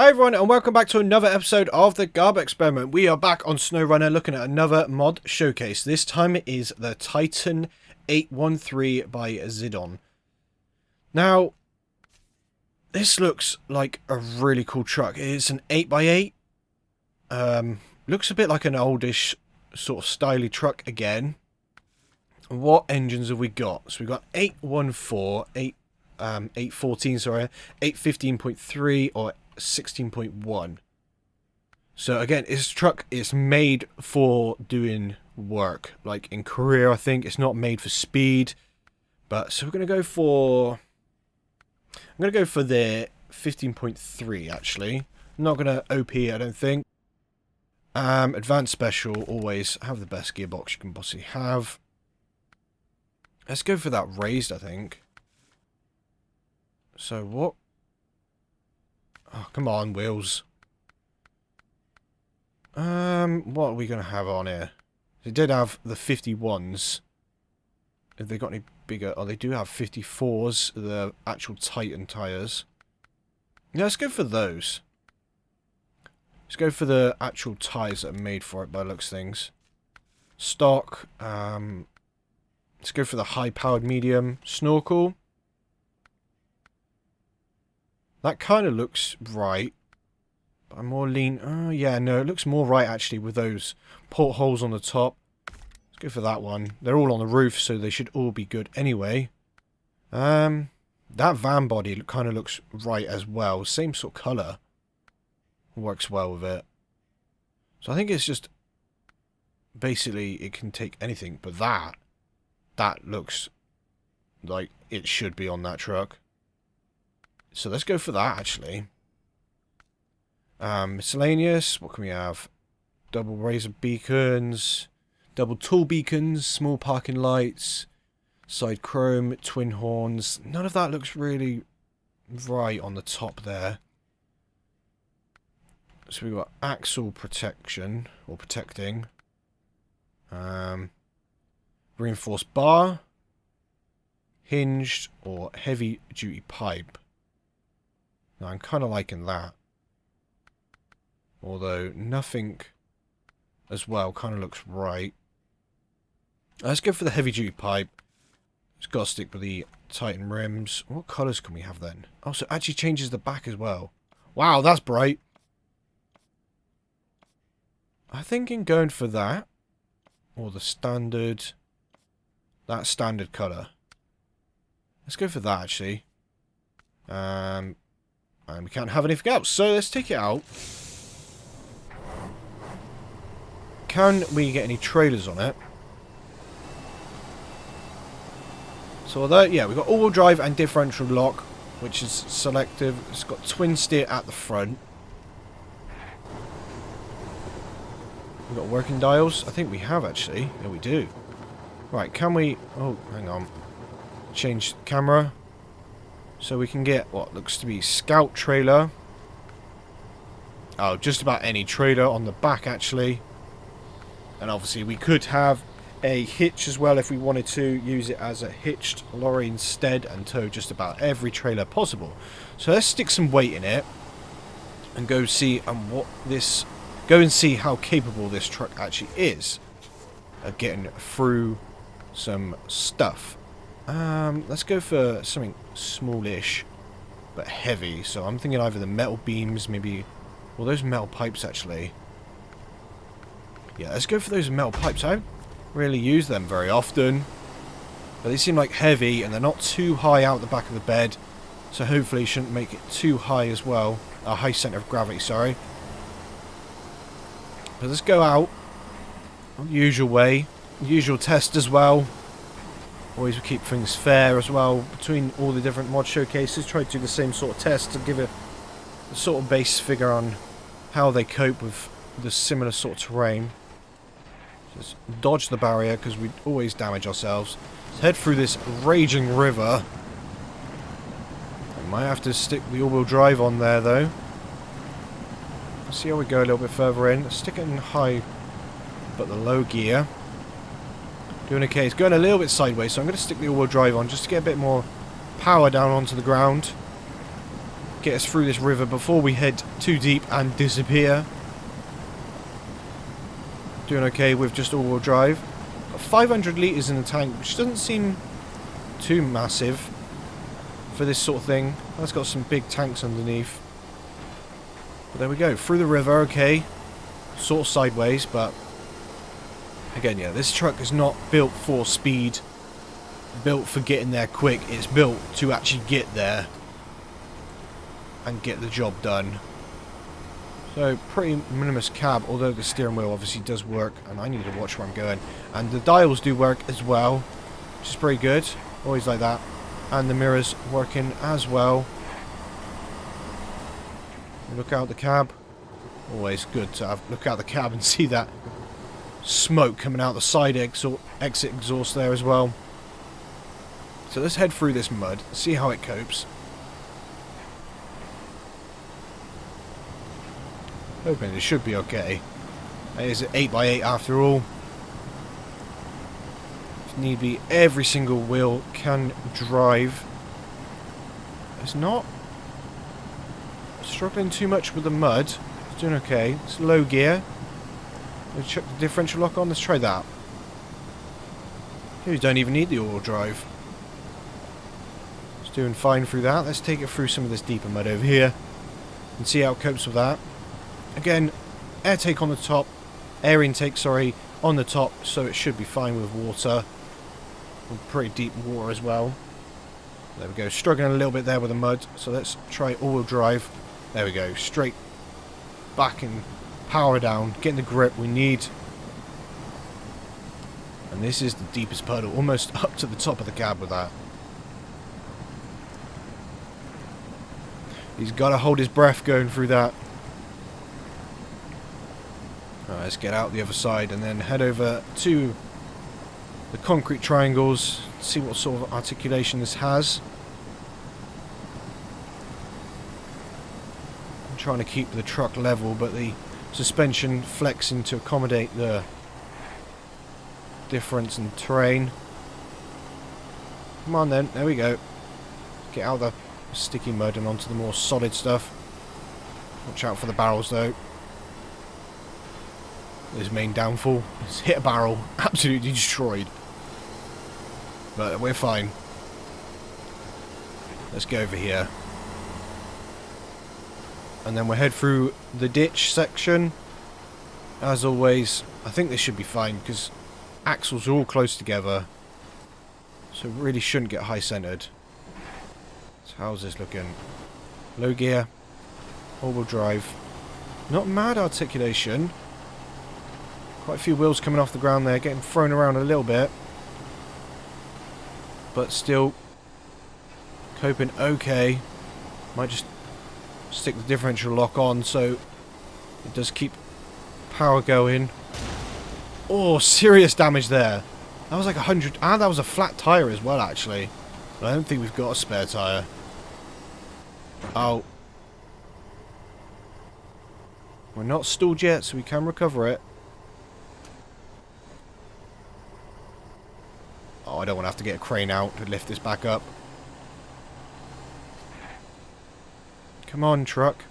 Hi everyone and welcome back to another episode of the Garb Experiment. We are back on SnowRunner looking at another mod showcase. This time it is the Titan 813 by Ziddon. Now, this looks like a really cool truck. It's an 8x8. Looks a bit like an oldish sort of styly truck again. What engines have we got? So we've got 814, 814, sorry, 815.3 or 16.1. So again, this truck is made for doing work, like in career. I think it's not made for speed, but so we're gonna go for. I'm gonna go for the 15.3. Actually, I'm not gonna OP. I don't think. Advanced special, always have the best gearbox you can possibly have. Let's go for that raised. I think. So what? Oh, come on, wheels. What are we going to have on here? They did have the 51s. Have they got any bigger? Oh, they do have 54s, the actual Titan tyres. Yeah, let's go for those. Let's go for the actual tyres that are made for it by the looks of things. Stock. Let's go for the high-powered medium. Snorkel. That kind of looks right. But I'm more lean. Oh, yeah, no, it looks more right, actually, with those portholes on the top. Let's go for that one. They're all on the roof, so they should all be good anyway. That van body kind of looks right as well. Same sort of colour. Works well with it. So I think it's just... Basically, it can take anything, but that looks like it should be on that truck. So let's go for that, actually. Miscellaneous, what can we have? Double razor beacons, double tool beacons, small parking lights, side chrome, twin horns. None of that looks really right on the top there. So we've got axle protection, or protecting. Reinforced bar, hinged, or heavy duty pipe. Now, I'm kind of liking that. Although, nothing as well kind of looks right. Let's go for the heavy-duty pipe. It's got to stick with the Titan rims. What colours can we have then? Oh, so it actually changes the back as well. Wow, that's bright. I'm thinking going for that. Or the standard. That standard colour. Let's go for that, actually. And we can't have anything else, so let's take it out. Can we get any trailers on it? So although, yeah, we've got all-wheel drive and differential lock, which is selective. It's got twin steer at the front. We've got working dials. I think we have, actually. Yeah, we do. Right, can we... Oh, hang on. Change camera. So we can get what looks to be scout trailer. Oh, just about any trailer on the back, actually. And obviously we could have a hitch as well if we wanted to use it as a hitched lorry instead and tow just about every trailer possible. So let's stick some weight in it and go see go and see how capable this truck actually is of getting through some stuff. Let's go for something smallish, but heavy. So I'm thinking either the metal beams, maybe... Well, those metal pipes, actually. Yeah, let's go for those metal pipes. I don't really use them very often. But they seem like heavy, and they're not too high out the back of the bed. So hopefully shouldn't make it too high as well. A high centre of gravity, sorry. But let's go out. Usual way. Usual test as well. Always keep things fair as well between all the different mod showcases. Try to do the same sort of test to give a sort of base figure on how they cope with the similar sort of terrain. Just dodge the barrier because we always damage ourselves. Let's head through this raging river. I might have to stick the all-wheel drive on there though. Let's see how we go a little bit further in. Let's stick it in high but the low gear. Doing okay. It's going a little bit sideways, so I'm going to stick the all-wheel drive on just to get a bit more power down onto the ground. get us through this river before we head too deep and disappear. Doing okay with just all-wheel drive. Got 500 litres in the tank, which doesn't seem too massive for this sort of thing. That's got some big tanks underneath. But there we go, through the river, okay. Sort of sideways, but again, yeah, this truck is not built for speed, built for getting there quick. It's built to actually get there and get the job done. So, pretty minimalist cab, although the steering wheel obviously does work, and I need to watch where I'm going. And the dials do work as well, which is pretty good. Always like that. And the mirrors working as well. Look out the cab. Always good to have look out the cab and see that smoke coming out the side exit exhaust there as well. So let's head through this mud, see how it copes. Hoping it should be okay. It is an 8x8 after all. If need be, every single wheel can drive. It's not struggling too much with the mud. It's doing okay. It's low gear. Let's check the differential lock on. Let's try that. Here we don't even need the all-wheel drive. It's doing fine through that. Let's take it through some of this deeper mud over here and see how it copes with that. Again, air take on the top, air intake, sorry, on the top, so it should be fine with water. And pretty deep water as well. There we go, struggling a little bit there with the mud, so let's try all-wheel drive. There we go, straight back and power down, getting the grip we need. And this is the deepest puddle, almost up to the top of the cab with that. He's got to hold his breath going through that. Alright, let's get out the other side and then head over to the concrete triangles, see what sort of articulation this has. I'm trying to keep the truck level, but the suspension flexing to accommodate the difference in terrain. Come on then, there we go. Get out of the sticky mud and onto the more solid stuff. Watch out for the barrels though. His main downfall is hit a barrel, absolutely destroyed. But we're fine. Let's go over here. And then we'll head through the ditch section. As always, I think this should be fine because axles are all close together. So really shouldn't get high centered. So how's this looking? Low gear. All-wheel drive. Not mad articulation. Quite a few wheels coming off the ground there, getting thrown around a little bit. But still coping okay. Might just stick the differential lock on so it does keep power going. Oh, serious damage there. That was like 100. Ah, that was a flat tyre as well, actually. But I don't think we've got a spare tyre. Oh. We're not stalled yet, so we can recover it. Oh, I don't want to have to get a crane out to lift this back up. Come on, truck.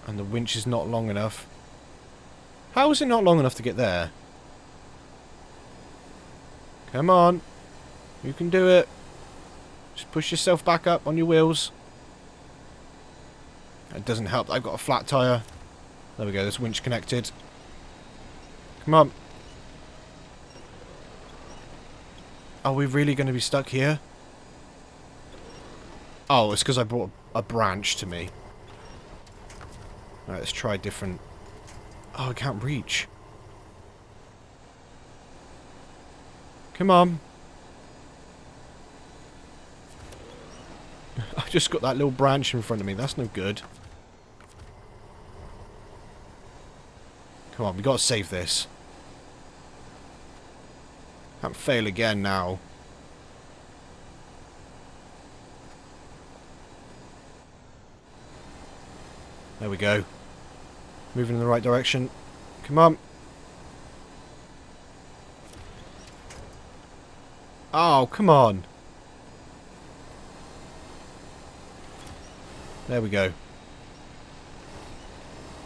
And the winch is not long enough. How is it not long enough to get there? Come on. You can do it. Just push yourself back up on your wheels. It doesn't help that I've got a flat tyre. There we go, this winch connected. Come on. Are we really going to be stuck here? Oh, it's because I brought a branch to me. Alright, let's try different... Oh, I can't reach. Come on. I just got that little branch in front of me. That's no good. Come on, we got to save this. Can't fail again now. There we go. Moving in the right direction. Come on. Oh, come on. There we go.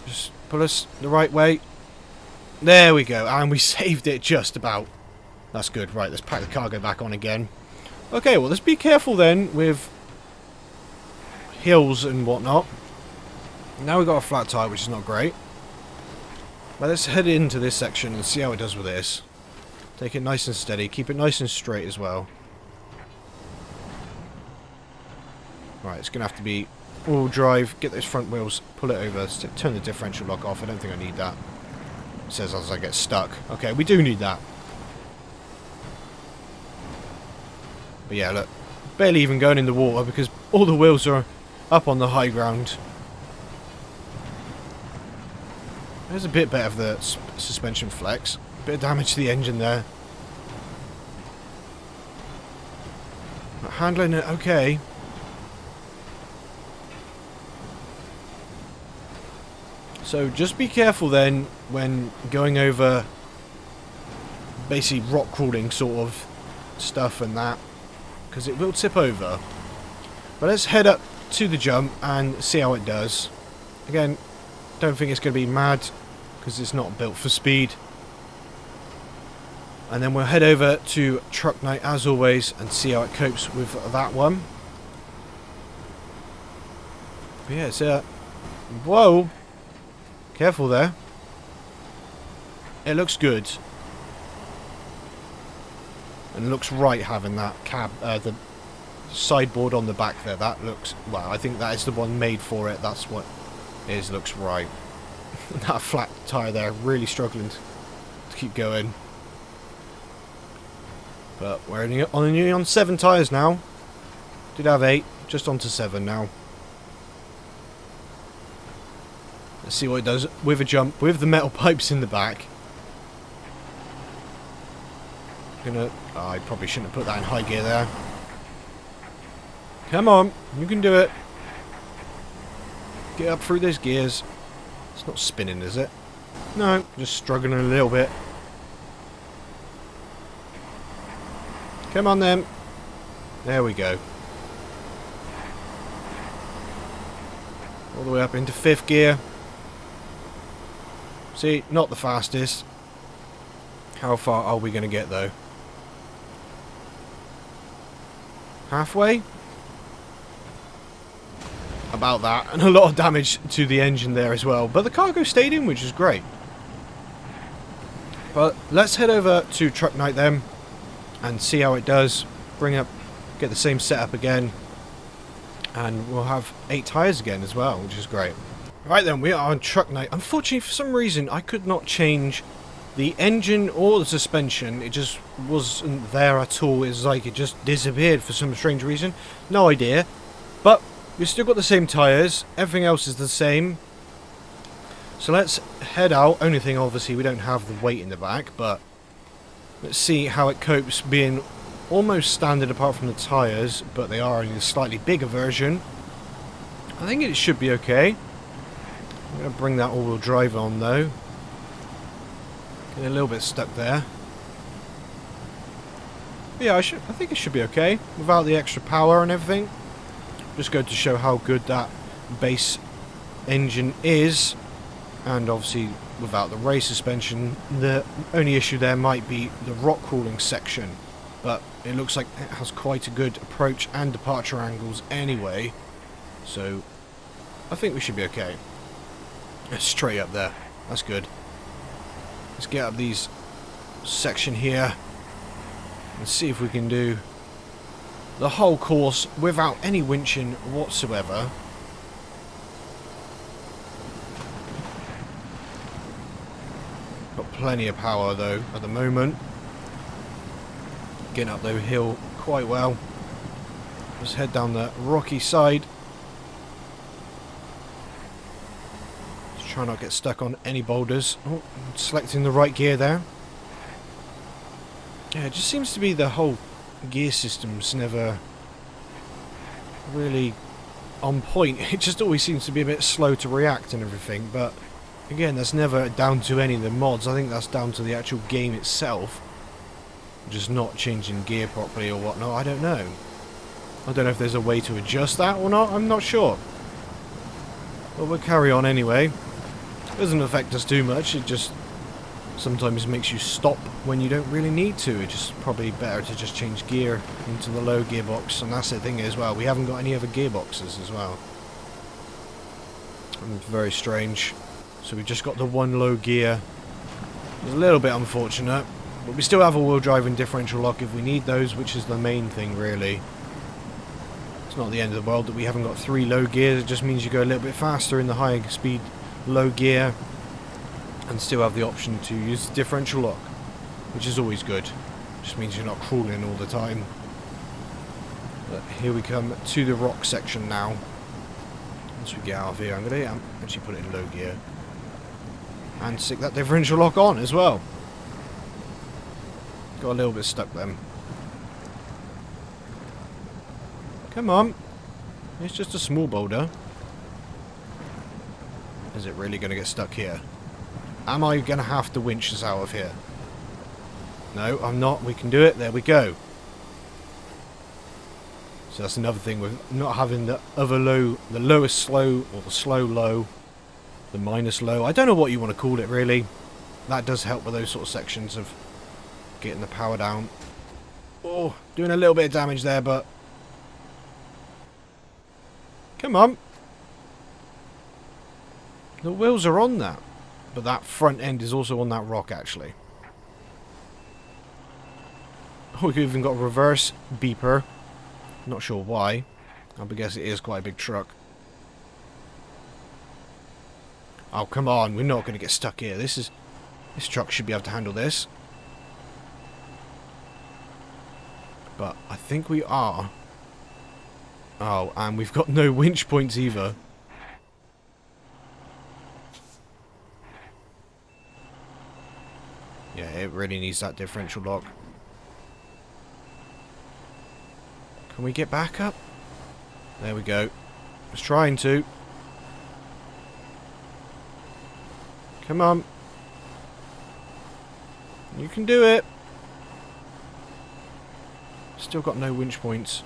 Just pull us the right way. There we go. And we saved it just about. That's good. Right, let's pack the cargo back on again. Okay, well, let's be careful then with hills and whatnot. Now we've got a flat tire, which is not great. But let's head into this section and see how it does with this. Take it nice and steady. Keep it nice and straight as well. Right, it's going to have to be all drive. Get those front wheels. Pull it over. Turn the differential lock off. I don't think I need that. It says as I get stuck. Okay, we do need that. But yeah, look. Barely even going in the water because all the wheels are up on the high ground. There's a bit better of the suspension flex. Bit of damage to the engine there. But handling it okay. So just be careful then when going over basically rock crawling sort of stuff and that, because it will tip over. But let's head up to the jump and see how it does. Again, don't think it's going to be mad because it's not built for speed. And then we'll head over to truck night as always and see how it copes with that one. But yeah, it's whoa! Careful there. It looks good. And it looks right having that the sideboard on the back there. That looks, well, I think that is the one made for it. That's what it is. Looks right. That flat tyre there, really struggling to keep going. But we're only on 7 tyres now. Did have 8, just onto 7 now. Let's see what it does with a jump, with the metal pipes in the back. I probably shouldn't have put that in high gear there. Come on, you can do it. Get up through those gears. It's not spinning, is it? No, just struggling a little bit. Come on then. There we go. All the way up into 5th gear. See, not the fastest. How far are we going to get though? Halfway? About that. And a lot of damage to the engine there as well. But the cargo stayed in, which is great. But let's head over to truck night then and see how it does. Get the same setup again. And we'll have 8 tyres again as well, which is great. Right then, we are on truck night. Unfortunately, for some reason, I could not change the engine or the suspension. It just wasn't there at all. It's like it just disappeared for some strange reason. No idea. But we've still got the same tyres. Everything else is the same. So let's head out. Only thing, obviously, we don't have the weight in the back. But let's see how it copes being almost standard apart from the tyres. But they are only a slightly bigger version. I think it should be okay. I'm going to bring that all-wheel drive on though. Get a little bit stuck there. But yeah, I think it should be okay without the extra power and everything. Just going to show how good that base engine is, and obviously without the race suspension, the only issue there might be the rock crawling section. But it looks like it has quite a good approach and departure angles anyway, so I think we should be okay. Straight up there. That's good. Let's get up these section here and see if we can do the whole course without any winching whatsoever. Got plenty of power though at the moment. Getting up the hill quite well. Let's head down the rocky side. Try not to get stuck on any boulders. Oh, selecting the right gear there. Yeah, it just seems to be the whole gear system's never really on point. It just always seems to be a bit slow to react and everything, but again, that's never down to any of the mods. I think that's down to the actual game itself. Just not changing gear properly or whatnot. I don't know. I don't know if there's a way to adjust that or not. I'm not sure. But we'll carry on anyway. It doesn't affect us too much, it just sometimes makes you stop when you don't really need to. It's just probably better to just change gear into the low gearbox. And that's the thing as well, we haven't got any other gearboxes as well. And it's very strange. So we've just got the one low gear. It's a little bit unfortunate. But we still have a wheel drive and differential lock if we need those, which is the main thing really. It's not the end of the world that we haven't got 3 low gears. It just means you go a little bit faster in the high speed low gear. And still have the option to use the differential lock, which is always good. Just means you're not crawling all the time. But here we come to the rock section now. Once we get out of here, I'm going to actually put it in low gear. And stick that differential lock on as well. Got a little bit stuck then. Come on. It's just a small boulder. Is it really going to get stuck here? Am I going to have to winch this out of here? No, I'm not. We can do it. There we go. So that's another thing with not having the other low, the lowest slow, or the slow low, the minus low. I don't know what you want to call it really. That does help with those sort of sections of getting the power down. Oh, doing a little bit of damage there, but... Come on. The wheels are on that. But that front end is also on that rock, actually. Oh, we've even got a reverse beeper. Not sure why. I guess it is quite a big truck. Oh, come on. We're not going to get stuck here. This truck should be able to handle this. But I think we are. Oh, and we've got no winch points either. Yeah, it really needs that differential lock. Can we get back up? There we go. I was trying to. Come on. You can do it. Still got no winch points.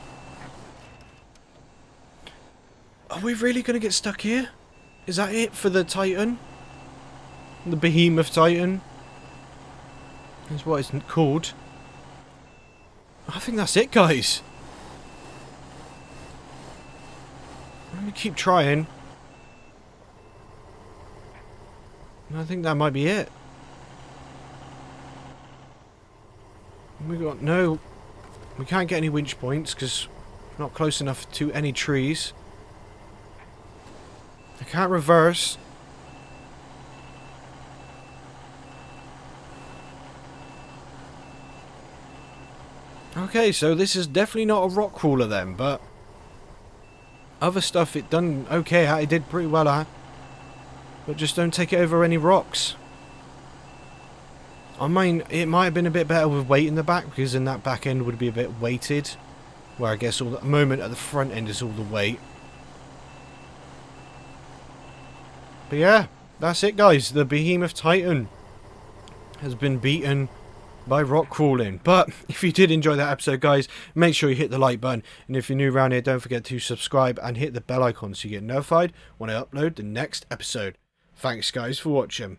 Are we really going to get stuck here? Is that it for the Titan? The Behemoth Titan? That's what it's called. I think that's it, guys. Let me keep trying. I think that might be it. We got no... We can't get any winch points because we're not close enough to any trees. I can't reverse. Okay, so this is definitely not a rock crawler then, but other stuff it done okay at, it did pretty well at, but just don't take it over any rocks. I mean, it might have been a bit better with weight in the back, because then that back end would be a bit weighted, where I guess all the moment at the front end is all the weight. But yeah, that's it guys, the Behemoth Titan has been beaten by rock crawling. But if you did enjoy that episode guys, make sure you hit the like button, and if you're new around here, don't forget to subscribe and hit the bell icon so you get notified when I upload the next episode. Thanks guys for watching.